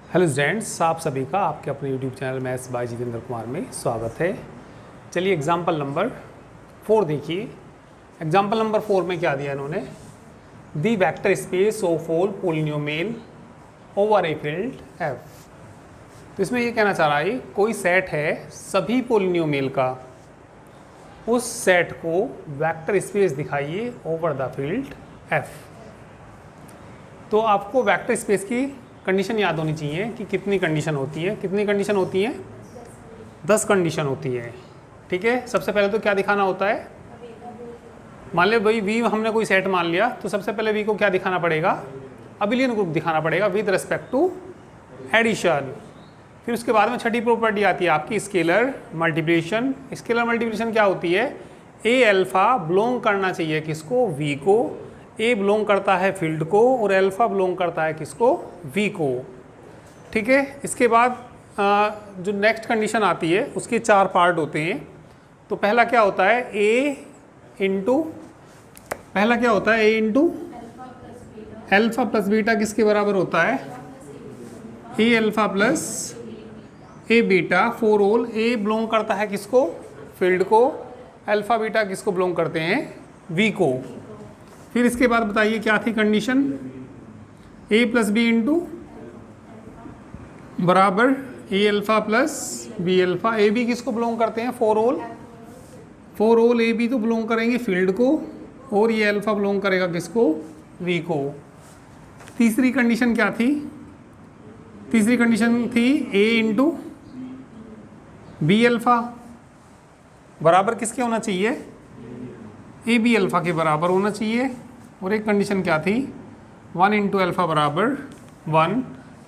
Hello students, आप सभी का आपके अपने YouTube channel maths by Jitendra Kumar में स्वागत है। चलिए एग्जाम्पल नंबर 4 देखिए। एग्जाम्पल नंबर 4 में क्या दिया इन्होंने, दी vector space of all polynomial over a field F. तो इसमें ये कहना चाह रहा है कोई सेट है सभी पोलिनोमियल का, उस सेट को वेक्टर स्पेस दिखाइए ओवर द फील्ड एफ। तो आपको वेक्टर स्पेस की कंडीशन याद होनी चाहिए कि कितनी कंडीशन होती है। कितनी कंडीशन होती है? 10 कंडीशन होती है। ठीक है, सबसे पहले तो क्या दिखाना होता है, मान ले भाई वी हमने कोई सेट मान लिया, तो सबसे पहले वी को क्या दिखाना पड़ेगा, अबिलियन ग्रुप दिखाना पड़ेगा विद रिस्पेक्ट टू एडिशन। फिर उसके बाद में छठी प्रॉपर्टी आती है आपकी स्केलर मल्टीप्लिकेशन। स्केलर मल्टीप्लिकेशन क्या होती है, ए अल्फा बिलोंग करना चाहिए किसको, वी को। ए बिलोंग करता है फील्ड को और अल्फा बिलोंग करता है किसको, वी को। ठीक है, इसके बाद जो नेक्स्ट कंडीशन आती है उसके 4 पार्ट होते हैं। तो पहला क्या होता है, ए इंटू अल्फा प्लस बीटा किसके बराबर होता है, A alpha plus A beta for all. A belong करता है किसको, फील्ड को। अल्फा बीटा किसको बिलोंग करते हैं, वी को। फिर इसके बाद बताइए क्या थी condition, A plus B into बराबर A alpha plus B alpha. A B किसको बिलोंग करते हैं, फॉर ऑल ए बी तो बिलोंग करेंगे फील्ड को, और ये अल्फा बिलोंग करेगा किसको, वी को। तीसरी कंडीशन क्या थी, तीसरी कंडीशन थी ए इंटू बी अल्फा बराबर किसके होना चाहिए, ए बी अल्फा के बराबर होना चाहिए। और एक कंडीशन क्या थी, 1 इंटू अल्फा बराबर 1,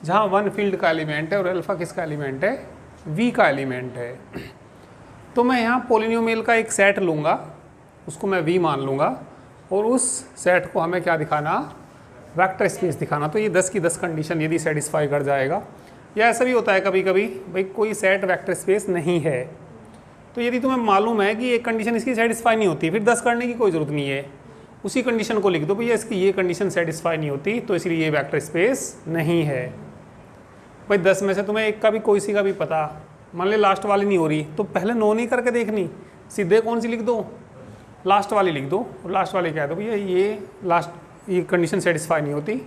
जहाँ 1 फील्ड का एलिमेंट है और अल्फा किसका एलिमेंट है, वी का एलिमेंट है। तो मैं यहाँ पोलिनोमियल का एक सेट लूँगा, उसको मैं वी मान लूँगा, और उस सेट को हमें क्या दिखाना, वेक्टर स्पेस दिखाना। तो ये 10 की 10 कंडीशन यदि सेटिस्फाई कर जाएगा, या ऐसा भी होता है कभी कभी भाई कोई सेट वेक्टर स्पेस नहीं है, तो यदि तुम्हें मालूम है कि एक कंडीशन इसकी सेटिस्फाई नहीं होती, फिर 10 करने की कोई ज़रूरत नहीं है, उसी कंडीशन को लिख दो भैया इसकी ये कंडीशन सेटिस्फाई नहीं होती, तो इसलिए ये वेक्टर स्पेस नहीं है। भाई 10 में से तुम्हें एक का भी कोई सी का भी पता, मान ले लास्ट वाली नहीं हो रही, तो पहले नो नहीं करके देखनी, सीधे कौन सी लिख दो, लास्ट वाली लिख दो, और लास्ट वाली कह दो भैया ये कंडीशन सेटिस्फाई नहीं होती।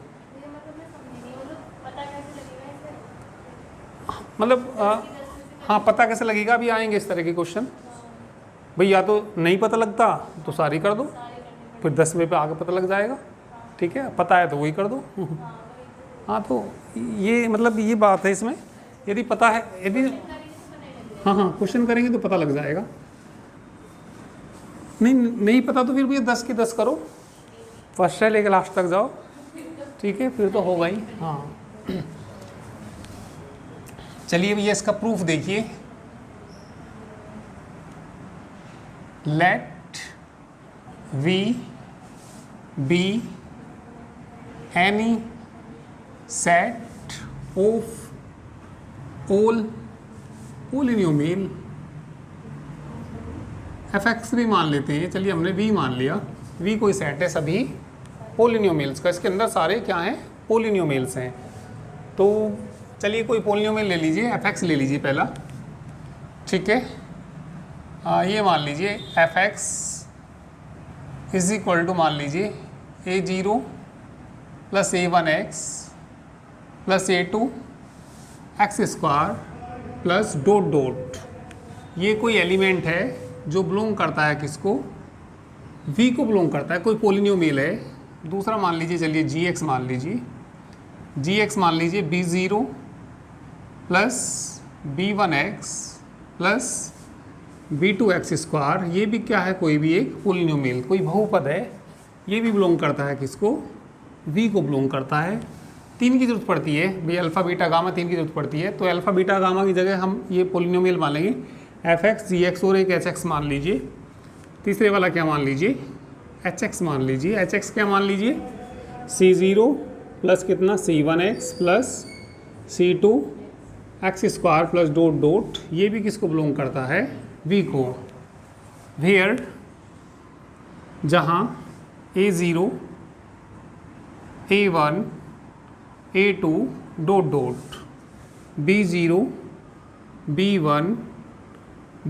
मतलब हाँ, पता कैसे लगेगा, अभी आएंगे इस तरह के क्वेश्चन। भाई या तो नहीं पता लगता तो सारी कर दो, फिर 10वें पे आगे पता लग जाएगा। ठीक है, पता है तो वही कर दो। हाँ, तो ये मतलब ये बात है इसमें, यदि पता है, यदि हाँ क्वेश्चन करेंगे तो पता लग जाएगा। नहीं पता तो फिर भी 10 की 10 करो, फर्स्ट से लेकर लास्ट तक जाओ। ठीक है, फिर तो होगा ही। हाँ चलिए भैया इसका प्रूफ देखिए। Let V be any set of all polynomial, F भी मान लेते हैं, चलिए हमने वी मान लिया, वी कोई सेट है सभी पोलिनोमियल्स का, इसके अंदर सारे क्या हैं, पोलिनोमियल्स हैं। तो चलिए कोई पोलिनोमियल ले लीजिए, एफ ले लीजिए पहला। ठीक है, ये मान लीजिए F X is equal to मान लीजिए a0 plus a1x plus a2 X square plus dot dot. ये कोई एलिमेंट है जो बिलोंग करता है किसको, v को बिलोंग करता है, कोई पोलिनोमियल है। दूसरा मान लीजिए, चलिए gx मान लीजिए, gx मान लीजिए b0 plus b1x plus b2x square. ये भी क्या है, कोई भी एक पोलिनोमियल, कोई बहुपद है, ये भी बिलोंग करता है किसको, v को बिलोंग करता है। 3 की जरूरत पड़ती है भाई, अल्फा बीटा गामा 3 की जरूरत पड़ती है, तो अल्फा बीटा गामा की जगह हम ये पोलिनोमियल मान लेंगे, एफ एक्स जी एक्स और एक एच एक्स मान लीजिए। तीसरे वाला क्या मान लीजिए, एच एक्स मान लीजिए। एच एक्स क्या मान लीजिए, c0 प्लस कितना c1x plus c2 x square plus dot dot. ये भी किसको बिलोंग करता है, v को। वेयर जहाँ a0 a1 a2 dot dot B0 B1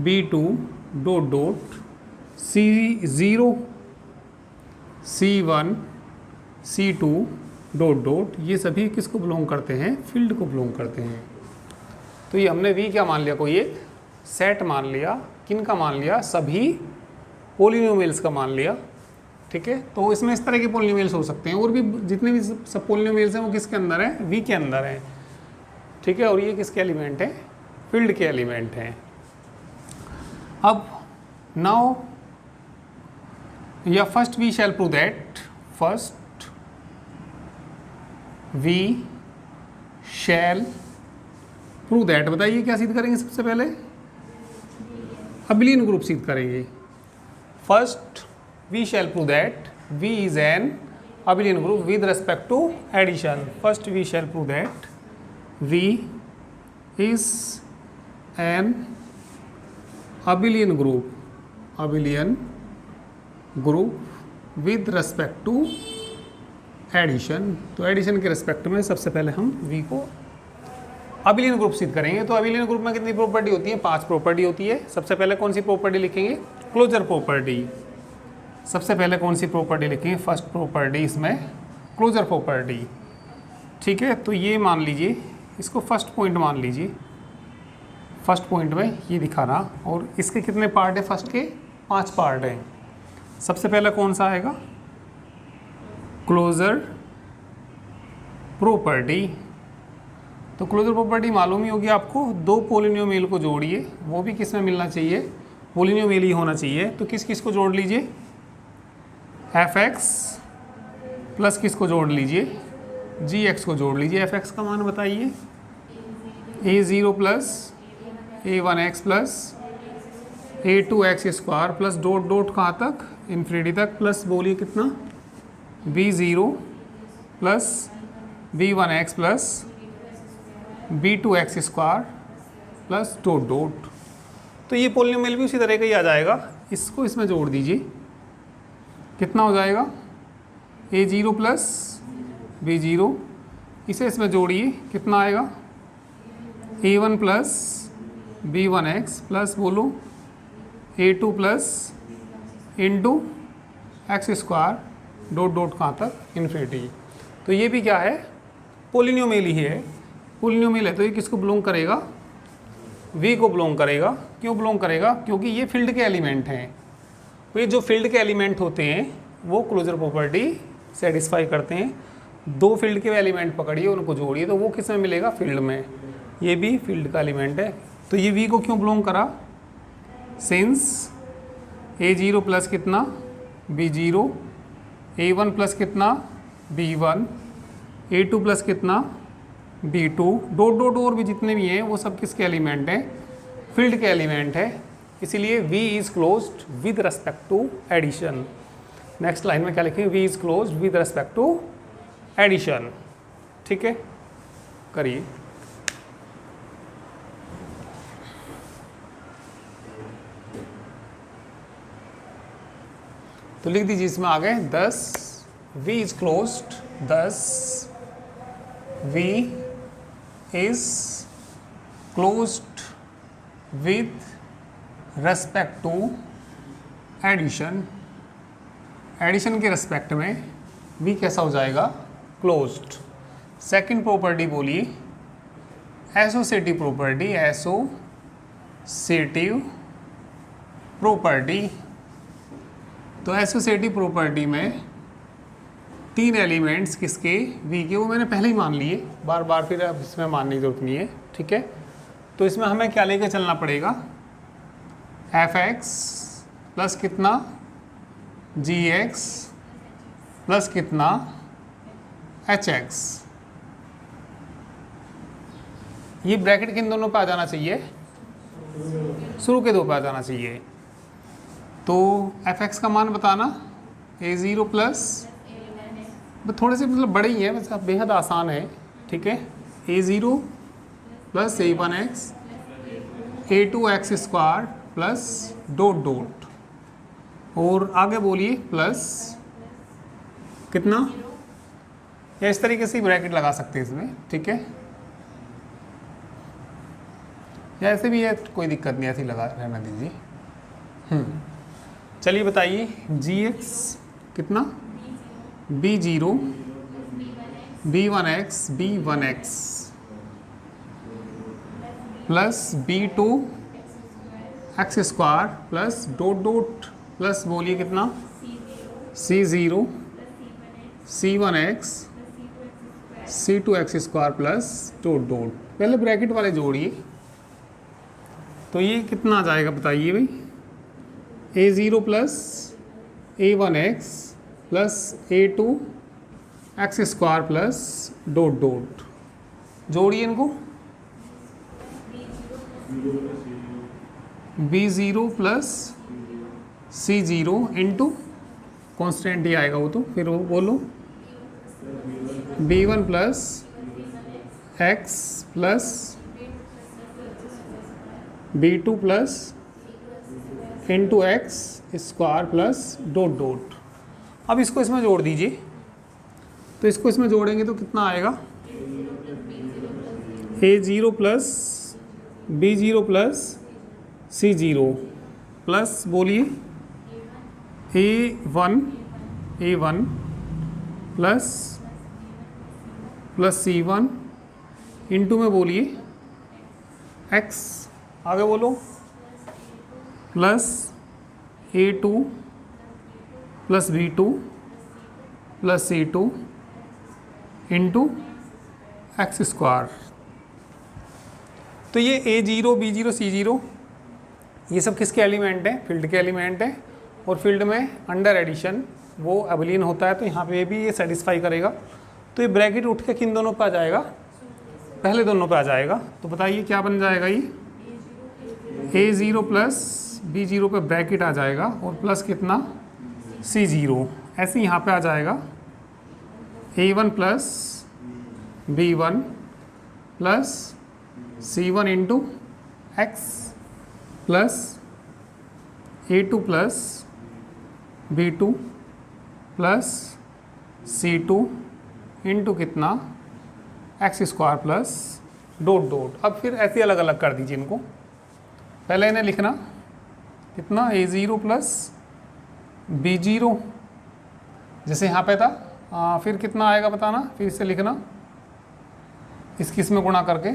B2 dot dot C0 C1 C2 dot dot, ये सभी किसको बिलोंग करते हैं? फील्ड को बिलोंग करते हैं। तो ये हमने V क्या मान लिया? कोई एक सेट मान लिया। किन का मान लिया? सभी पोलिनोमियल्स का मान लिया। ठीक है, तो इसमें इस तरह के पोलिनोमियल्स हो सकते हैं, और भी जितने भी सब पोलिनोमियल्स हैं वो किसके अंदर हैं? V के अंदर हैं। ठीक है, और ये किसके एलिमेंट हैं? फील्ड के एलिमेंट हैं। अब नाउ या first we shall prove that, first we shall prove that, बताइए क्या सिद्ध करेंगे? सबसे पहले अबिलियन ग्रुप सिद्ध करेंगे। First we shall prove that V is an abelian group with respect to addition. First we shall prove that V is an abelian group with respect to addition. तो addition के respect में सबसे पहले हम V को abelian group सिद्ध करेंगे। तो अबिलियन ग्रुप में कितनी प्रॉपर्टी होती है? 5 प्रॉपर्टी होती है। सबसे पहले कौन सी प्रॉपर्टी लिखेंगे? Closure property. सबसे पहले कौन सी प्रॉपर्टी लिखेंगे? फर्स्ट प्रॉपर्टी इसमें क्लोजर प्रॉपर्टी। ठीक है, तो ये मान लीजिए, इसको फर्स्ट पॉइंट मान लीजिए। फर्स्ट पॉइंट में ये दिखाना, और इसके कितने पार्ट है? फर्स्ट के 5 पार्ट हैं। सबसे पहला कौन सा आएगा? Closure property. तो क्लोजर प्रॉपर्टी मालूम ही होगी आपको। 2 पोलिनोमियल को जोड़िए, वो भी किस में मिलना चाहिए? पोलिनोमियल ही होना चाहिए। तो किस किस को जोड़ लीजिए? fx प्लस किसको जोड़ लीजिए? gx को जोड़ लीजिए। fx का मान बताइए। a0 plus a1x plus a2x square plus dot dot कहाँ तक? इन्फिनिटी तक। प्लस बोलिए कितना? b0 plus b1x plus b2x square plus dot dot. तो ये पोलिनोमियल भी उसी तरह का ही आ जाएगा। इसको इसमें जोड़ दीजिए, कितना हो जाएगा? a0 प्लस b0, इसे इसमें जोड़िए, कितना आएगा? a1 प्लस b1x प्लस बोलो a2 plus into X square dot dot कहाँ तक? इन्फिनिटी। तो ये भी क्या है? पोलिनोमियल ही है। पोलिनोमियल है तो ये किसको बिलोंग करेगा? V को बिलोंग करेगा। क्यों बिलोंग करेगा? क्योंकि ये फील्ड के एलिमेंट हैं। तो ये जो फील्ड के एलिमेंट होते हैं वो क्लोजर प्रॉपर्टी सेटिस्फाई करते हैं। 2 फील्ड के एलिमेंट पकड़िए, उनको जोड़िए, तो वो किस में मिलेगा? फील्ड में। ये भी फील्ड का एलिमेंट है। तो ये V को क्यों बिलोंग करा? सिंस a0 प्लस कितना? b0, a1 प्लस कितना? b1, a2 प्लस कितना? b2, डॉट डॉट और भी जितने भी हैं वो सब किसके एलिमेंट हैं? फील्ड के एलिमेंट है। इसीलिए V is closed with respect to addition. Next line में क्या लिखेंगे? V is closed with respect to addition. ठीक है, करिए। तो लिख दीजिए इसमें आगे 10 V is closed, 10 V is closed with respect to addition. Addition के रेस्पेक्ट में V कैसा हो जाएगा? क्लोज्ड। सेकंड प्रॉपर्टी बोलिए एसोसिएटिव प्रॉपर्टी। एसोसिएटिव प्रॉपर्टी, तो एसोसिएटिव प्रॉपर्टी में 3 एलिमेंट्स किसके? V के, वो मैंने पहले ही मान लिए, बार बार फिर अब इसमें मानने की जरूरत नहीं है। ठीक है, तो इसमें हमें क्या लेकर चलना पड़ेगा? fx प्लस कितना? gx प्लस कितना? hx। ये ब्रैकेट किन दोनों पे आ जाना चाहिए? शुरू के 2 पे आ जाना चाहिए। तो fx का मान बताना a0 प्लस, थोड़े से मतलब बड़े ही है, बस बेहद आसान है। ठीक है, a0 plus a1x a2x square plus dot dot, और आगे बोलिए प्लस कितना? या इस तरीके से ब्रैकेट लगा सकते हैं इसमें। ठीक है, या ऐसे भी है, कोई दिक्कत नहीं, ऐसे ही लगा रहना दीजिए। चलिए बताइए जी एक्स कितना, B zero B one x plus B two x square plus dot dot plus बोलिए कितना, C zero C one X C two x square plus dot dot. पहले ब्रैकेट वाले जोड़िए, तो ये कितना आ जाएगा बताइए भाई, A zero plus A one x plus A two x square plus dot dot. जोड़िए इनको, B zero plus C zero into constant ही आएगा वो, तो फिर वो बोलो B one plus X plus B two plus into X square plus dot dot. अब इसको इसमें जोड़ दीजिए, तो इसको इसमें जोड़ेंगे तो कितना आएगा, ए zero plus B zero plus C zero plus बोलिए A one plus C one into में बोलिए एक्स, आगे बोलो प्लस ए two plus B two plus C two into X square. तो ये A zero B zero C zero ये सब किसके एलिमेंट हैं, फील्ड के एलिमेंट हैं, और फील्ड में अंडर एडिशन वो एबलियन होता है, तो यहाँ पे भी ये सेटिस्फाई करेगा। तो ये ब्रैकेट उठ के किन दोनों पे आ जाएगा, पहले दोनों पे आ जाएगा। तो बताइए क्या बन जाएगा, ये ए ज़ीरो प्लस बी ज़ीरो पे ब्रैकेट आ जाएगा और प्लस कितना सी ज़ीरो, ऐसे यहाँ पे आ जाएगा A one plus B one plus C one into X plus A two plus B two plus C two into कितना X square plus dot dot. अब फिर ऐसे अलग अलग कर दीजिए इनको, पहले इन्हें लिखना कितना ए ज़ीरो प्लस बी ज़ीरो जैसे यहाँ पे था, फिर कितना आएगा बताना, फिर इसे लिखना इसकी इसमें गुणा करके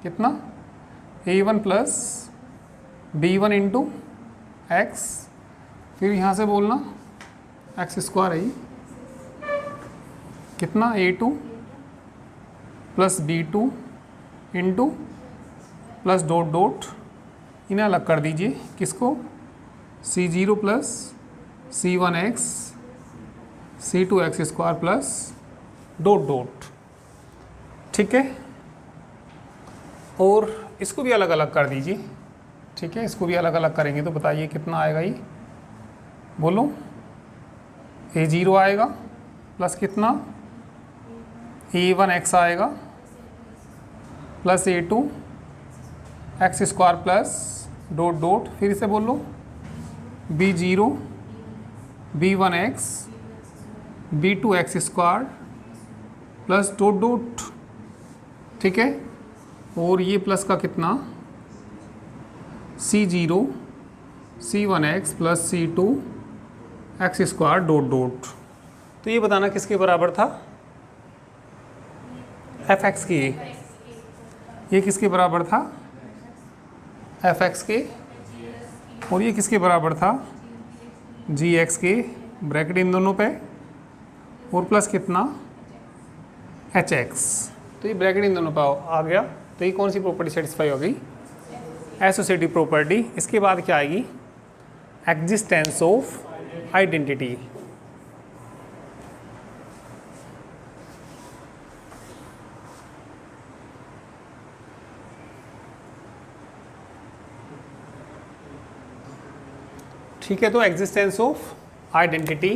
कितना A one plus B one into X, फिर यहाँ से बोलना एक्स स्क्वायर है कितना A two plus B two into plus dot dot, इन्हें अलग कर दीजिए, किसको C zero plus C one X C two x square plus dot dot, ठीक है। और इसको भी अलग अलग कर दीजिए, ठीक है, इसको भी अलग अलग करेंगे तो बताइए कितना आएगा, ये बोलो ए ज़ीरो आएगा प्लस कितना ए वन एक्स आएगा प्लस ए two x square plus dot dot, फिर से बोलो B zero B one x B two x square plus dot dot, ठीक है। और ये प्लस का कितना C zero C one x plus C two x square dot dot. तो ये बताना किसके बराबर था, एफ एक्स के, ये किसके बराबर था एफ एक्स के, और ये किसके बराबर था जी एक्स के, ब्रैकेट इन दोनों पे, और प्लस कितना एच एक्स। तो ये ब्रैकेट इन दोनों पे आ गया, तो ये कौन सी प्रॉपर्टी सेटिस्फाई हो गई, एसोसिएटिव प्रॉपर्टी। इसके बाद क्या आएगी, एग्जिस्टेंस ऑफ आइडेंटिटी। ठीक है, तो existence of identity,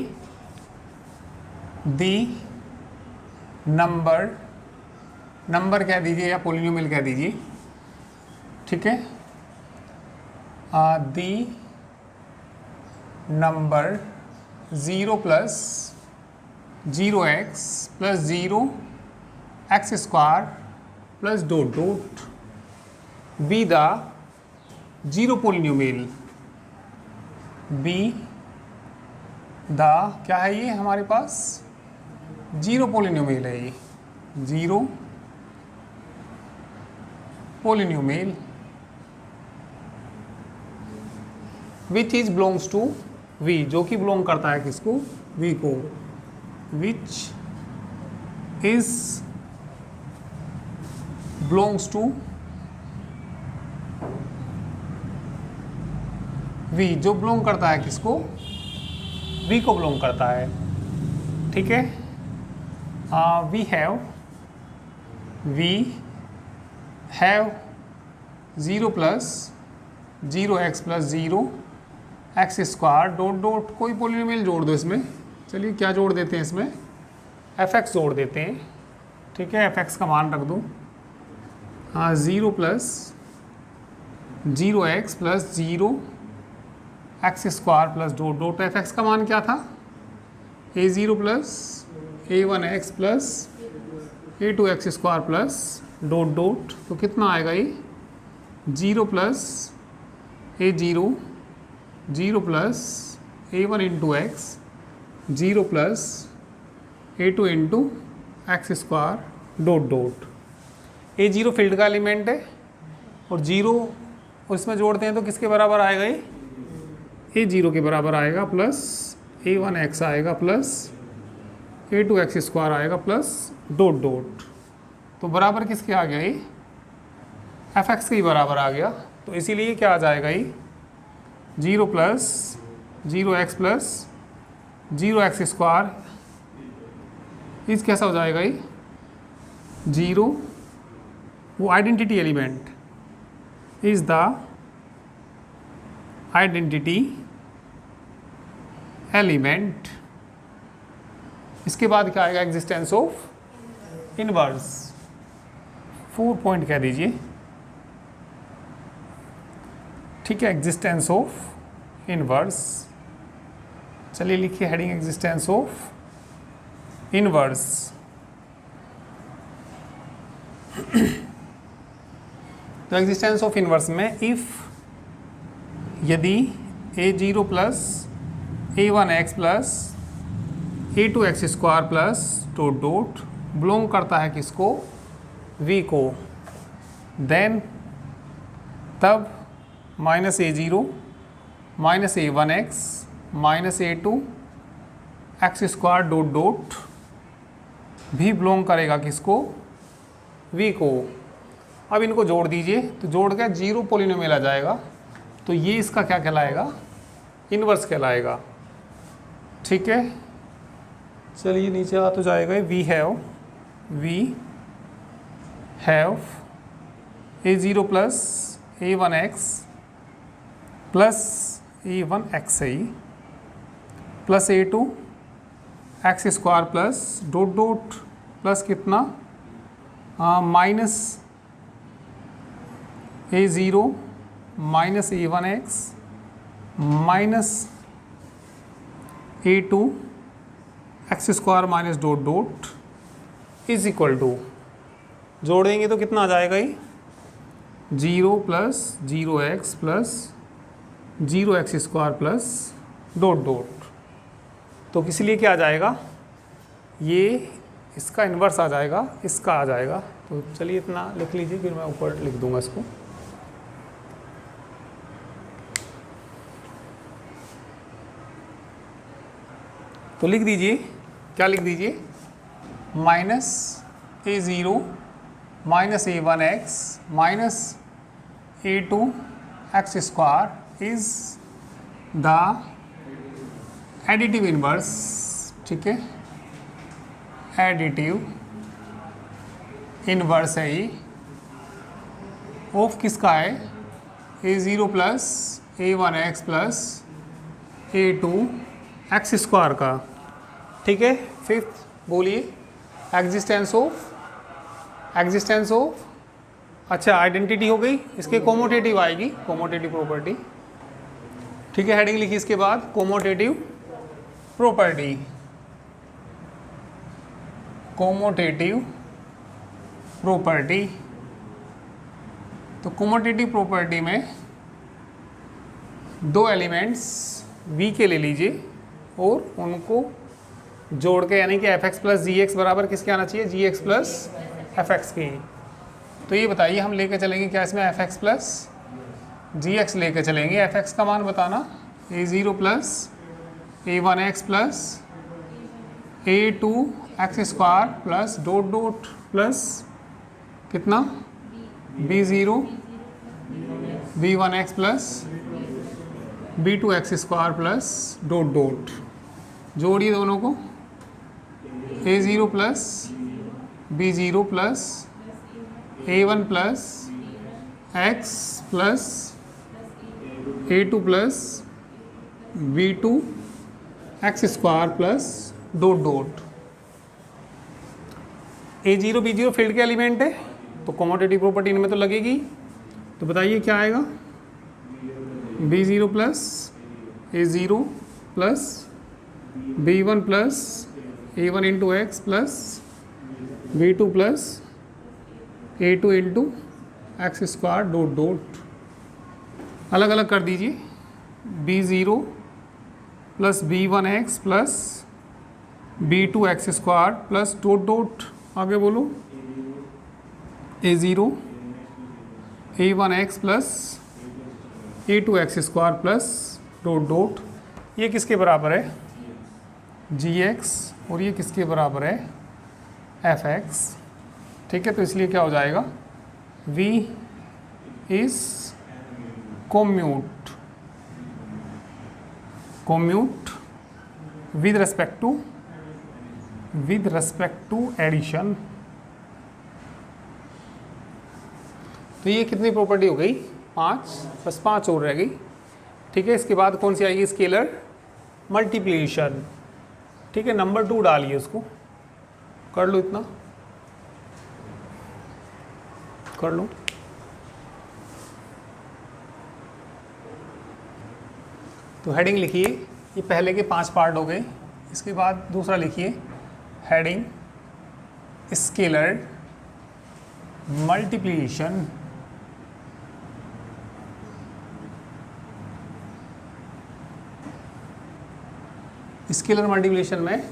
the number कह दीजिए या पोलिनोमियल कह दीजिए, ठीक है, the number 0 plus 0x plus 0 X square plus dot dot, be the zero polynomial, be the क्या है ये हमारे पास जीरो पोलिनोमियल है, ये zero polynomial which is belongs to V, जो कि बिलोंग करता है किसको, वी को, which is belongs to V, जो बिलोंग करता है किसको, वी को बिलोंग करता है। ठीक है, we have zero plus zero X plus zero X square dot dot, कोई पोलिनोमियल जोड़ दो इसमें। चलिए क्या जोड़ देते हैं इसमें, एफ एक्स जोड़ देते हैं। ठीक है, एफ एक्स का मान रख दूँ, हाँ, zero plus zero X plus zero X square plus dot dot, F x का मान क्या था, A zero plus A one x plus A two x square plus dot dot, तो कितना आएगा ये, zero plus A zero, zero plus A one into X, zero plus A two into X square dot dot. A zero field का element है और zero उसमें जोड़ते हैं तो किसके बराबर आएगा, ये ए ज़ीरो के बराबर आएगा, प्लस ए वन एक्स आएगा, प्लस ए टू एक्स स्क्वायर आएगा, प्लस डॉट डॉट, तो बराबर किसके आ गया, ये एफ एक्स के ही बराबर आ गया। तो इसीलिए क्या आ जाएगा, ये zero plus zero X plus zero X square, इस कैसा हो जाएगा, ये जीरो, वो identity element is the identity element. इसके बाद क्या आएगा, एग्जिस्टेंस ऑफ इनवर्स, 4 पॉइंट कह दीजिए। ठीक है, एग्जिस्टेंस ऑफ इनवर्स, चलिए लिखिए हेडिंग एग्जिस्टेंस ऑफ इनवर्स। तो एग्जिस्टेंस ऑफ इनवर्स में इफ यदि A zero plus A one x plus A two x square plus dot dot belong करता है किसको, वी को, देन तब minus A zero minus A one X minus A two x square dot dot भी belong करेगा किसको, V को। अब इनको जोड़ दीजिए, तो जोड़ के जीरो पोलिनोमियल आ जाएगा, तो ये इसका क्या कहलाएगा, इनवर्स कहलाएगा। ठीक है, चलिए नीचे आ तो जाएगा, we have A zero plus A one x plus A one X I plus A two x square plus dot dot plus कितना, minus A zero minus A one X minus A two x square minus dot dot is equal to, जोड़ेंगे तो कितना आ जाएगा, ये zero plus zero X plus zero X square plus dot dot, तो किस लिए क्या आ जाएगा, ये इसका इन्वर्स आ जाएगा, इसका आ जाएगा। तो चलिए इतना लिख लीजिए, फिर मैं ऊपर लिख दूंगा इसको। तो लिख दीजिए, क्या लिख दीजिए, minus A zero minus A one X minus A two x square is the additive inverse. ठीक है, एडिटिव इनवर्स है ये, ऑफ किसका है, A zero plus A one x plus A two x square का। ठीक है, फिफ्थ बोलिए, एग्जिस्टेंस ऑफ, अच्छा आइडेंटिटी हो गई, इसके कोमोटेटिव आएगी, कोमोटेटिव प्रॉपर्टी। ठीक है, हेडिंग लिखी इसके बाद, कोमोटेटिव प्रॉपर्टी, कोमोटेटिव प्रॉपर्टी तो कमोटेटिव प्रॉपर्टी में दो एलिमेंट्स v के ले लीजिए और उनको जोड़ के, यानी कि F x plus G X बराबर किसके आना चाहिए, G X plus F X के। तो ये बताइए हम लेके चलेंगे क्या इसमें, F x plus G X लेके चलेंगे। एफ एक्स का मान बताना, A zero plus A one x plus A two x square plus dot dot plus कितना, B zero B one x plus B two x square plus dot dot. जोड़िए दोनों को, A zero plus B zero plus A one plus X plus A two plus B two x square plus dot dot. A zero B zero field के element है तो commutative property इनमें तो लगेगी। तो बताइए क्या आएगा, B zero plus A zero plus B one plus A one into X plus B two plus A two into X square dot dot. अलग अलग कर दीजिए, B zero plus B one x plus B two x square plus dot dot. आगे बोलो, A zero A one x plus A two x square plus dot dot. ये किसके बराबर है, जी एक्स, और ये किसके बराबर है, एफ एक्स। ठीक है, तो इसलिए क्या हो जाएगा, v is commute with respect to addition. तो ये कितनी प्रॉपर्टी हो गई, 5, बस 5 और रह गई। ठीक है, इसके बाद कौन सी आएगी, स्केलर मल्टीप्लिकेशन। ठीक है, नंबर 2 डालिए, उसको कर लो, इतना कर लो। तो हेडिंग लिखिए, ये पहले के 5 पार्ट हो गए। इसके बाद दूसरा लिखिए, heading scalar multiplication. Scalar multiplication में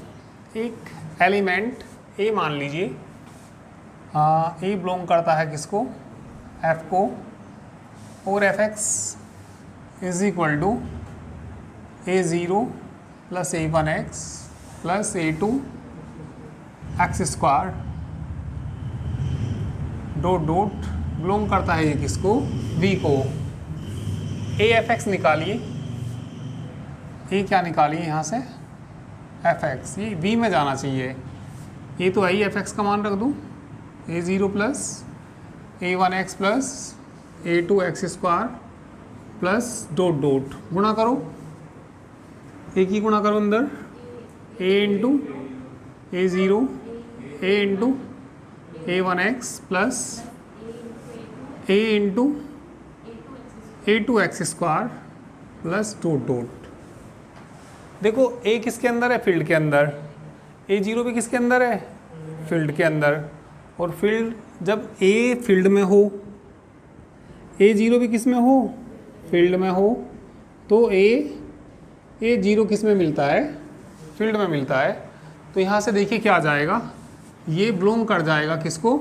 एक एलिमेंट ए मान लीजिए, ए बिलोंग करता है किसको, एफ को, और F X is equal to A zero plus A one x plus A two x square dot dot. Belong करता है ये किसको, वी को। ए एफ एक्स निकालिए, ए क्या निकालिए यहाँ से, एफ एक्स, ये वी में जाना चाहिए। ये तो आई एफ एक्स का मान रख दूँ, A zero plus A one x plus A two x square plus dot dot. गुणा करो, एक ही गुणा करो अंदर, A into A zero A into A one x plus A into A two x square plus dot dot. देखो A किसके अंदर है, फील्ड के अंदर। ए ज़ीरो भी किसके अंदर है, फील्ड के अंदर। और फील्ड जब ए फील्ड में हो, ए ज़ीरो भी किस में हो, फील्ड में हो, तो ए ज़ीरो किस में मिलता है, फील्ड में मिलता है। तो यहाँ से देखिए क्या आ जाएगा, ये बिलोंग कर जाएगा किसको,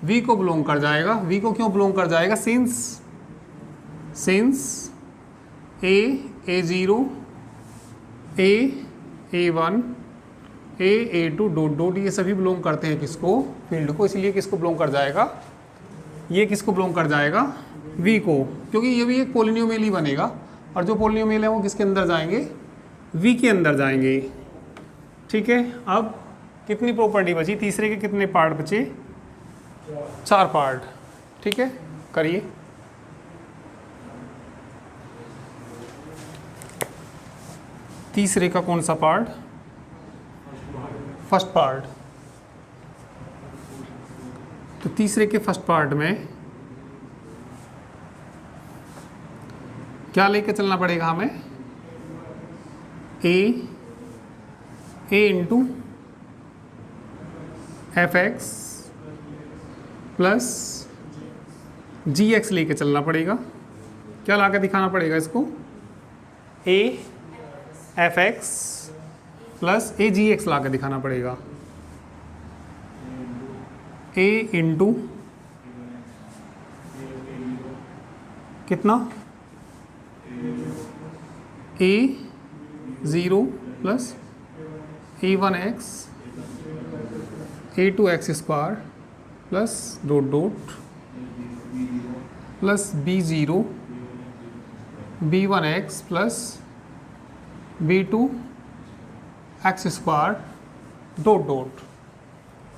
वी को बिलोंग कर जाएगा। वी को क्यों बिलोंग कर जाएगा, since A zero A one A two dot dot, ये सभी बिलोंग करते हैं किसको, फील्ड को। इसलिए किसको बिलोंग कर जाएगा, ये किसको बिलोंग कर जाएगा, वी को, क्योंकि ये भी एक पोलिनोमियल ही बनेगा। और जो पोलिनोमियल है वो किसके अंदर जाएंगे, वी के अंदर जाएंगे। ठीक है, अब कितनी प्रॉपर्टी बची, तीसरे के कितने पार्ट बचे, 4 पार्ट। ठीक है, करिए। तीसरे का कौन सा पार्ट, फर्स्ट पार्ट। तो तीसरे के फर्स्ट पार्ट में क्या लेके चलना पड़ेगा हमें, A into F x plus G X लेके चलना पड़ेगा। क्या ला के दिखाना पड़ेगा इसको? A F x plus A G X ला के दिखाना पड़ेगा। ए इंटू कितना? ए ज़ीरो प्लस ए वन एक्स ए two x square plus dot dot plus B zero B one x plus B two x square dot dot.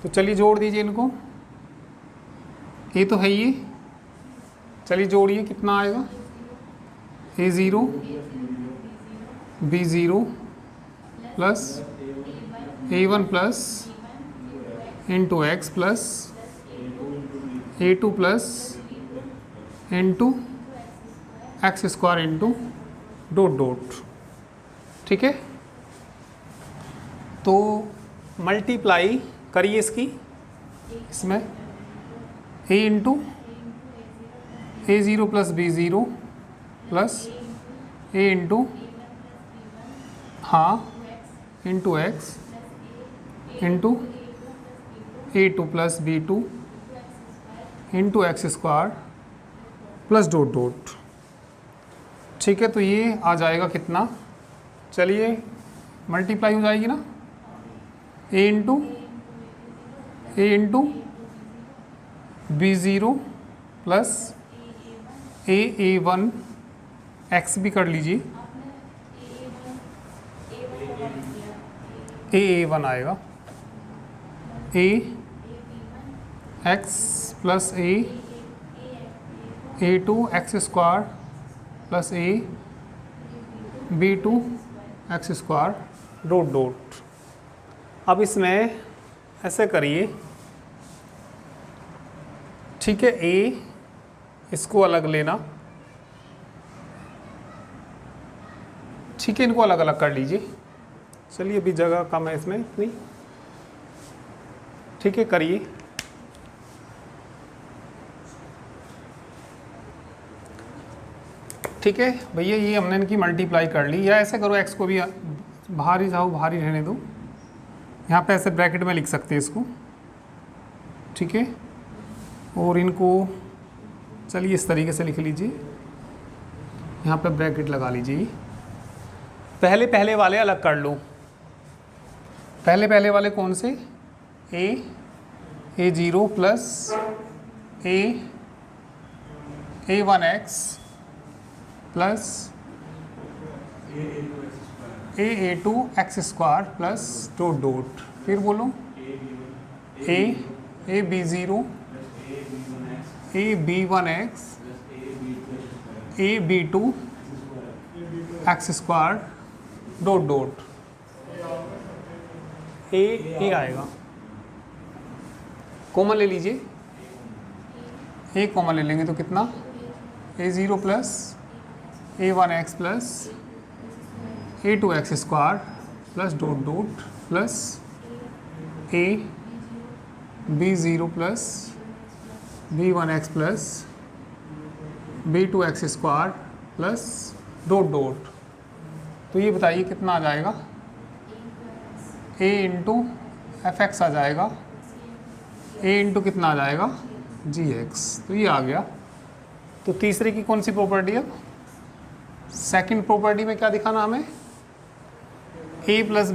तो चलिए जोड़ दीजिए इनको। ये तो है ये, चलिए जोड़िए कितना आएगा? ए ज़ीरो बी ज़ीरो प्लस ए one plus into X plus ए two plus into X square into dot dot. ठीक है, तो मल्टीप्लाई करिए इसकी, इसमें A into A zero plus B zero plus A into हाँ इंटू एक्स इंटू ए two plus B two into X square plus dot dot. ठीक है, तो ये आ जाएगा कितना? चलिए मल्टीप्लाई हो जाएगी ना, a into b zero plus A one x भी कर लीजिए, ए वन आएगा, a x plus A two x square plus A b two x square dot dot. अब इसमें ऐसे करिए, ठीक है, ए इसको अलग लेना, ठीक है, इनको अलग अलग कर लीजिए। चलिए अभी जगह कम है इसमें इतनी, ठीक है, करिए। ठीक है भैया, ये हमने इनकी मल्टीप्लाई कर ली। या ऐसे करो, एक्स को भी बाहर ही जाओ, बाहर ही रहने दो, यहाँ पे ऐसे ब्रैकेट में लिख सकते हैं इसको, ठीक है, और इनको चलिए इस तरीके से लिख लीजिए, यहाँ पे ब्रैकेट लगा लीजिए। पहले वाले अलग कर लो। पहले वाले कौन से? A zero plus A one x plus A two x square plus dot dot. फिर बोलो a b zero a b one x a b two x square dot dot. A आएगा, कॉमन ले लीजिए, ए कॉमन ले लेंगे तो कितना? ए zero plus ए one x plus ए two x square plus dot dot plus ए b zero plus B one x plus B two x square plus dot dot. तो ये बताइए कितना आ जाएगा? ए इंटू एफ एक्स आ जाएगा, ए इंटू कितना आ जाएगा? G x. तो ये आ गया। तो तीसरे की कौन सी प्रॉपर्टी है? सेकंड प्रॉपर्टी में क्या दिखाना हमें? ए plus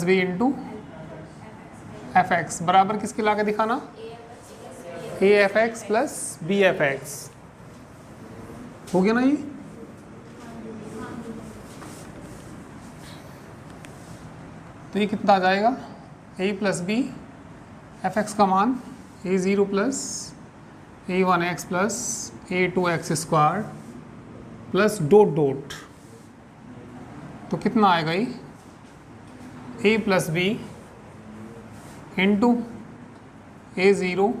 B into F x बराबर किसके ला के दिखाना? A F x plus b f x. हो गया ना ये? तो ये कितना आ जाएगा? A plus b f x का मान a zero plus A one x plus A two x square plus dot dot. तो कितना आएगा ये? A plus B into A zero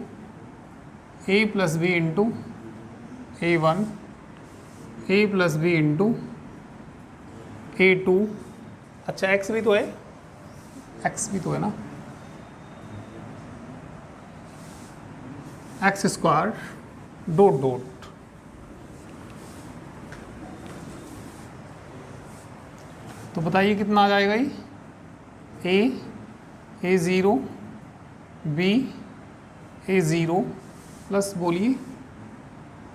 a plus B into A one a plus B into A to. अच्छा x भी तो है, x भी तो है ना, एक्स स्क्वायर डॉट डॉट। तो बताइए कितना आ जाएगा ये, ए zero b a zero plus बोलिए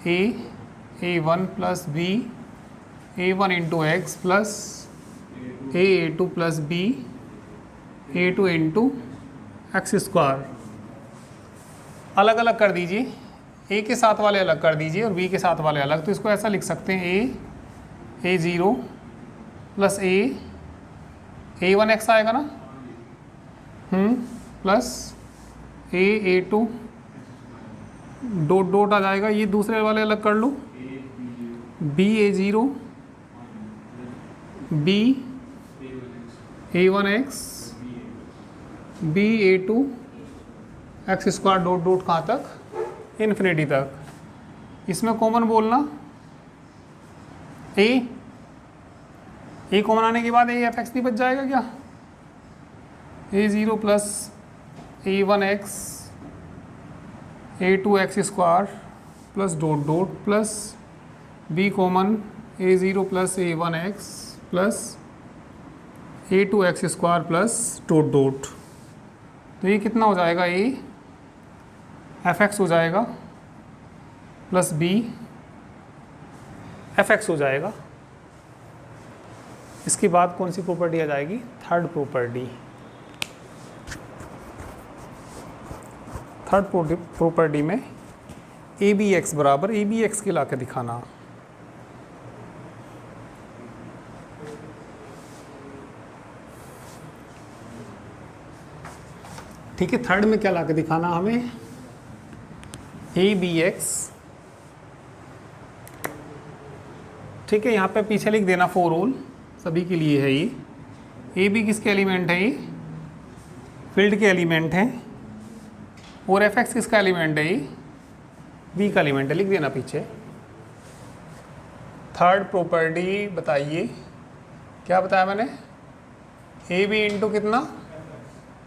A one plus B a one into X plus A two plus B A two into X square. अलग अलग कर दीजिए, ए के साथ वाले अलग कर दीजिए और बी के साथ वाले अलग। तो इसको ऐसा लिख सकते हैं a zero plus A one x आएगा ना, प्लस ए टू डॉट डॉट आ जाएगा। ये दूसरे वाले अलग कर लो, b a zero b a one x b A two x square dot dot कहाँ तक, इन्फिनिटी तक। इसमें कॉमन बोलना ए कॉमन आने के बाद ए एफ एक्स नहीं बच जाएगा क्या, a zero plus A one x A two x square plus dot dot plus b common a zero plus A one x plus A two x square plus dot dot. तो ये कितना हो जाएगा, A F x हो जाएगा plus b f x हो जाएगा। इसके बाद कौन सी प्रॉपर्टी आ जाएगी, थर्ड प्रॉपर्टी। थर्ड प्रॉपर्टी में ए बी एक्स बराबर ए बी एक्स के ला के दिखाना। ठीक है, थर्ड में क्या ला के दिखाना हमें, ए बी एक्स। ठीक है, यहाँ पे पीछे लिख देना फॉर ऑल, सभी के लिए है ये। ए बी किसके एलिमेंट है, ये फील्ड के एलिमेंट है। और एफ एक्स किसका एलिमेंट है, ये बी का एलिमेंट है, लिख देना पीछे। थर्ड प्रॉपर्टी बताइए, क्या बताया मैंने, ए बी इंटू कितना,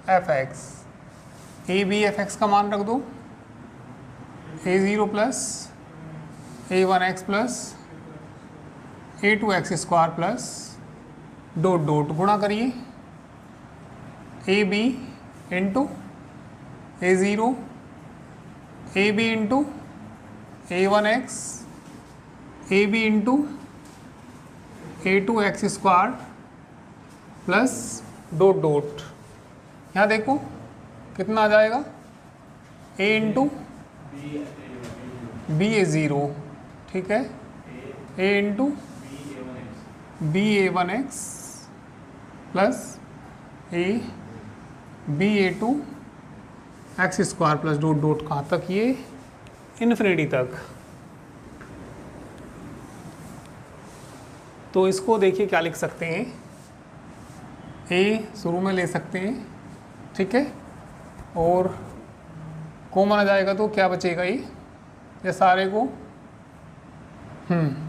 f x. A b f x का मान रख दो, a zero plus A one x plus A two x square plus dot dot, गुणा करिए a b into A zero a b into A one x a b into A two x square plus dot dot. यहाँ देखो कितना आ जाएगा, a into b a zero, ठीक है, ए into b a one x plus A B A two x square plus dot dot कहाँ तक, ये इन्फिनिटी तक। तो इसको देखिए क्या लिख सकते हैं, ए शुरू में ले सकते हैं, ठीक है, और कॉमन आ जाएगा तो क्या बचेगा, ये सारे को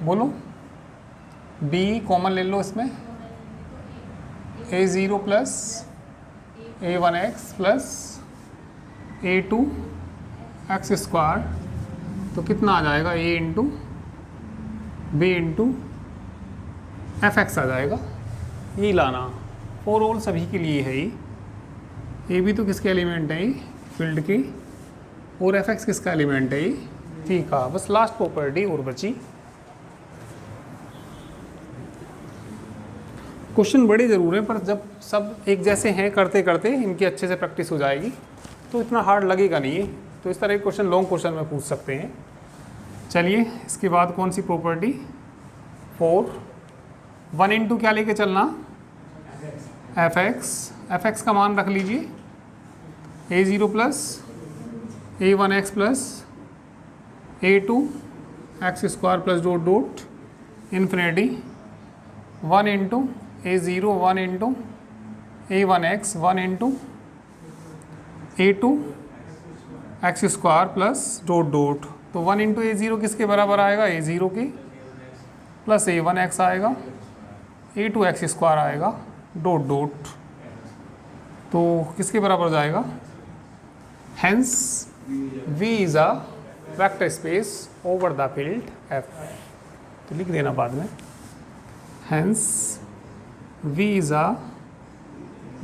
बोलो, बी कॉमन ले लो इसमें, a zero plus A one x plus A two x square, तो कितना आ जाएगा, a into b into F x आ जाएगा। ये लाना फॉर ऑल सभी के लिए है ये। ए बी तो किसके एलिमेंट है, ये फील्ड की, और एफ एक्स किसका एलिमेंट है, ये ठीक है। बस लास्ट प्रॉपर्टी और बची। क्वेश्चन बड़े ज़रूर हैं, पर जब सब एक जैसे हैं करते करते इनकी अच्छे से प्रैक्टिस हो जाएगी तो इतना हार्ड लगेगा नहीं है। तो इस तरह के क्वेश्चन लॉन्ग क्वेश्चन में पूछ सकते हैं। चलिए इसके बाद कौन सी प्रॉपर्टी, 4 1 इंटू क्या लेके चलना, एफ एक्स का मान रख लीजिए, a zero plus A one x plus A two x square plus dot dot infinity 1 into A zero 1 into A one x 1 into A two x square plus dot dot. तो 1 into ए zero किसके बराबर आएगा, ए zero के, plus ए one x आएगा, a two x square आएगा dot dot, तो किसके बराबर जाएगा, hence V is a vector space over the field F, तो लिख देना बाद में, hence V is a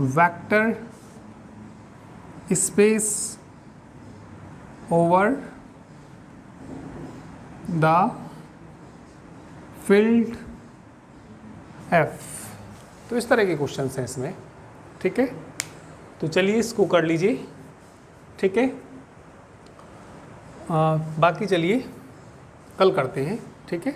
vector space over the field F। तो इस तरह के क्वेश्चन हैं इसमें, ठीक है। तो चलिए इसको कर लीजिए, ठीक है। बाकी चलिए कल करते हैं, ठीक है।